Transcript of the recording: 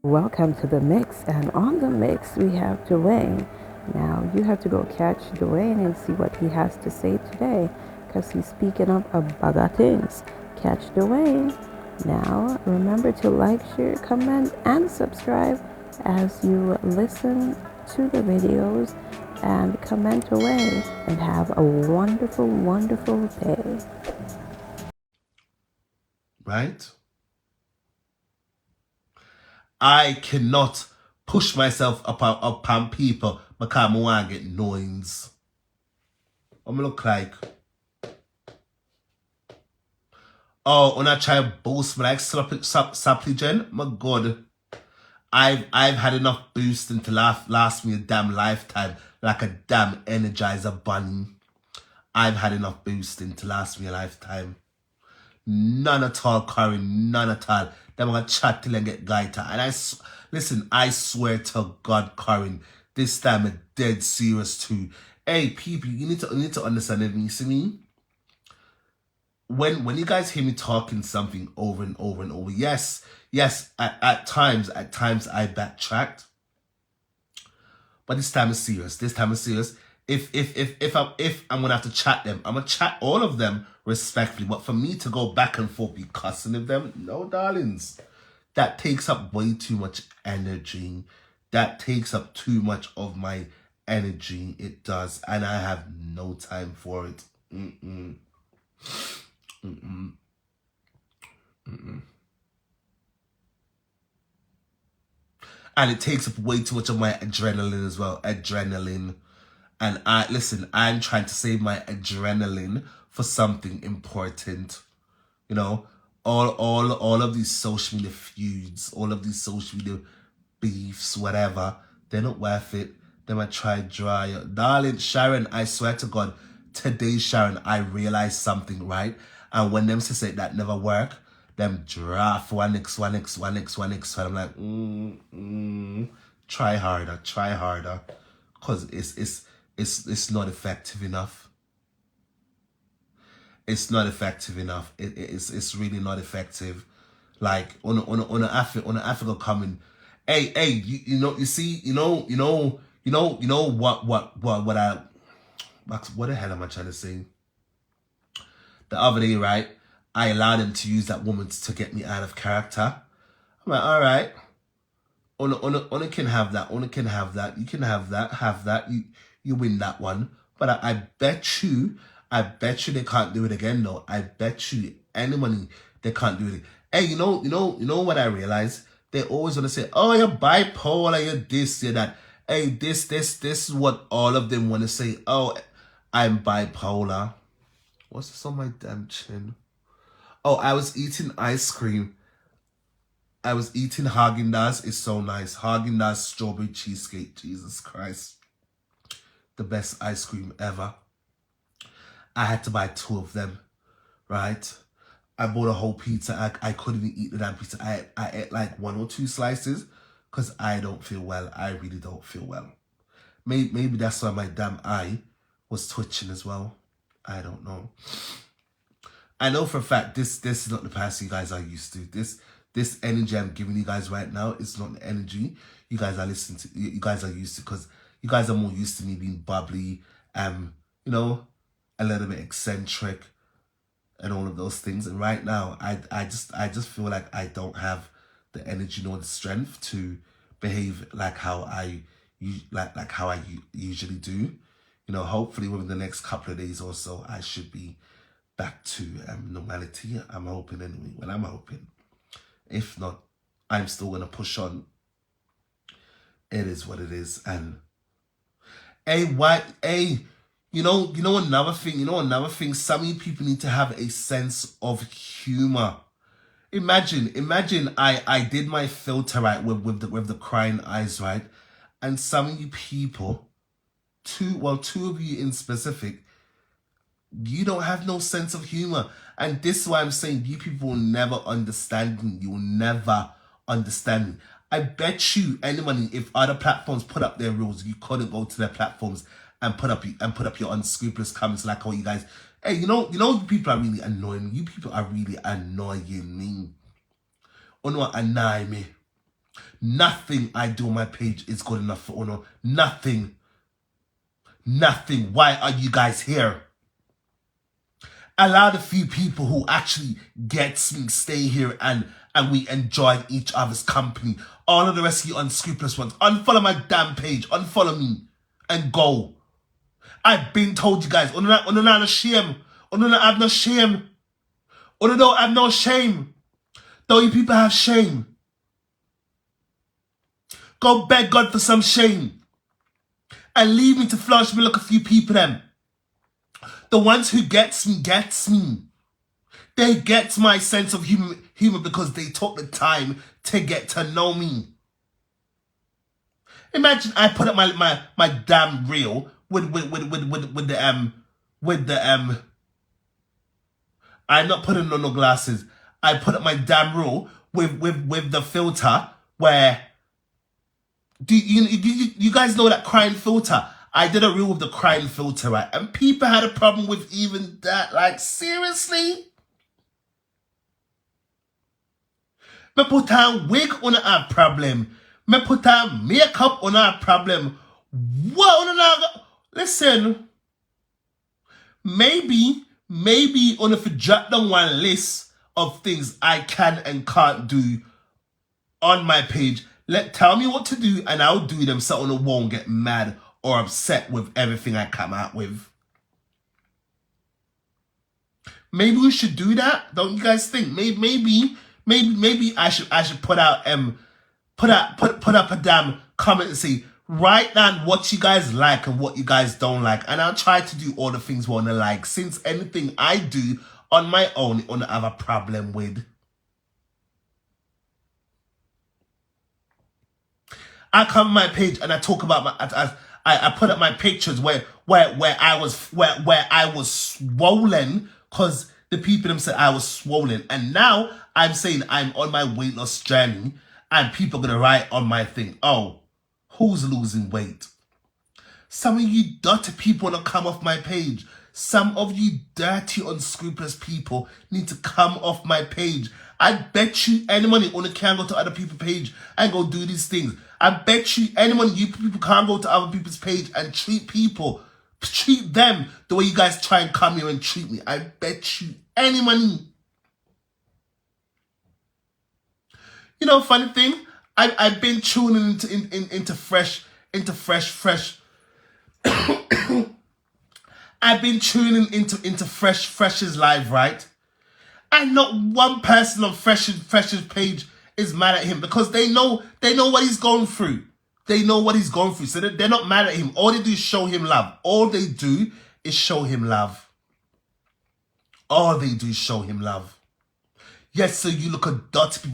Welcome to the mix, and on the mix we have Dwayne. Now you have to go catch Dwayne and see what he has to say today, because he's speaking up a bag of things. Catch Dwayne. Now remember to like, share, comment, and subscribe as you listen to the videos and comment away and have a wonderful, wonderful day. Right? I cannot push myself upon people because I want to get noise. What me look like? Oh, when I try to boost me like supplicant, my God. I've had enough boosting to last me a damn lifetime, like a damn energizer bunny. I've had enough boosting to last me a lifetime. None at all, Corinne. None at all. Them gonna chat till I get gaita. And listen, I swear to God, Corinne, this time I'm dead serious too. Hey, people, you need to understand it. You see me? When you guys hear me talking something over and over and over, yes, at times I backtracked. But this time is serious. This time is serious. If I'm gonna have to chat them, I'm gonna chat all of them respectfully. But for me to go back and forth, be cussing with them, no, darlings, that takes up way too much energy. That takes up too much of my energy. It does, and I have no time for it. Mm-mm. Mm-mm. Mm-mm. And it takes up way too much of my adrenaline as well. Adrenaline. And I'm trying to save my adrenaline for something important. You know, all of these social media feuds, all of these social media beefs, whatever, they're not worth it. They might try dry. Darling, Sharon, I swear to God, today, Sharon, I realized something, right? And when them say that never work, them draft one X. And I'm like, try harder. Cause it's not effective enough. It's not effective enough. It's really not effective. Like on Africa coming, hey, you know what the hell am I trying to say? The other day, right? I allowed them to use that woman to get me out of character. I'm like, all right. Ona can have that. Ona can have that. You can have that. You win that one. But I bet you they can't do it again though. I bet you any money they can't do it. Hey, you know what I realized? They always want to say, oh, you're bipolar, you're this, you're that. Hey, this is what all of them want to say. Oh, I'm bipolar. What's this on my damn chin? Oh, I was eating ice cream. I was eating Haagen-Dazs. It's so nice. Haagen-Dazs strawberry cheesecake. Jesus Christ. The best ice cream ever. I had to buy 2 of them, right? I bought a whole pizza. I couldn't even eat the damn pizza. I ate like 1 or 2 slices because I don't feel well. I really don't feel well. Maybe that's why my damn eye was twitching as well. I don't know. I know for a fact this is not the person you guys are used to. This energy I'm giving you guys right now is not the energy you guys are listening to. You guys are used to, because you guys are more used to me being bubbly, you know, a little bit eccentric, and all of those things. And right now, I just feel like I don't have the energy nor the strength to behave like how I usually do. You know, hopefully within the next couple of days or so, I should be back to normality. I'm hoping anyway. Well, I'm hoping. If not, I'm still gonna push on. It is what it is. And you know another thing. Some of you people need to have a sense of humor. Imagine I did my filter right with the crying eyes, right? And some of you people, two of you in specific, you don't have no sense of humor. And this is why I'm saying you people will never understand me. You will never understand me. I bet you any money, if other platforms put up their rules, you couldn't go to their platforms and put up your unscrupulous comments like how you guys. Hey, you people are really annoying me. You people are really annoying me. Annoy me. Nothing I do on my page is good enough for Uno. Nothing. Nothing. Why are you guys here? Allow the few people who actually gets me stay here and we enjoy each other's company. All of the rest of you unscrupulous ones, unfollow my damn page. Unfollow me and go. I've been told you guys, Uno not no shame. Uno not have no shame. Uno don't have no shame. Don't you people have shame? Go beg God for some shame. And leave me to flourish me like a few people them. The ones who gets me. They get my sense of humor because they took the time to get to know me. Imagine I put up my damn reel with the I'm not putting on no glasses. I put up my damn reel with the filter where do you guys know that crying filter? I did a reel with the crying filter, right? And people had a problem with even that. Like, seriously? Me put on wig on a problem. Me put on makeup on a problem. What on a... Listen. Maybe on if you drop down one list of things I can and can't do on my page, tell me what to do and I'll do them so I won't get mad or upset with everything I come out with. Maybe we should do that. Don't you guys think? Maybe I should put up a damn comment and say, write down what you guys like and what you guys don't like, and I'll try to do all the things we wanna like. Since anything I do on my own, I wanna have a problem with. I come on my page and I talk about I put up my pictures where I was swollen because the people them said I was swollen, and now I'm saying I'm on my weight loss journey, and people are gonna write on my thing, oh, who's losing weight? Some of you dirty people wanna come off my page. Some of you dirty, unscrupulous people need to come off my page. I bet you any money only can go to other people's page and go do these things. I bet you any money you people can't go to other people's page and treat them the way you guys try and come here and treat me. I bet you any money. You know, funny thing, I've been tuning into fresh. I've been tuning into Fresh's live, right? And not one person on Fresh's page is mad at him because they know what he's going through. They know what he's going through, so they're not mad at him. All they do is show him love. All they do is show him love. All they do is show him love. Yes, so you look at dirty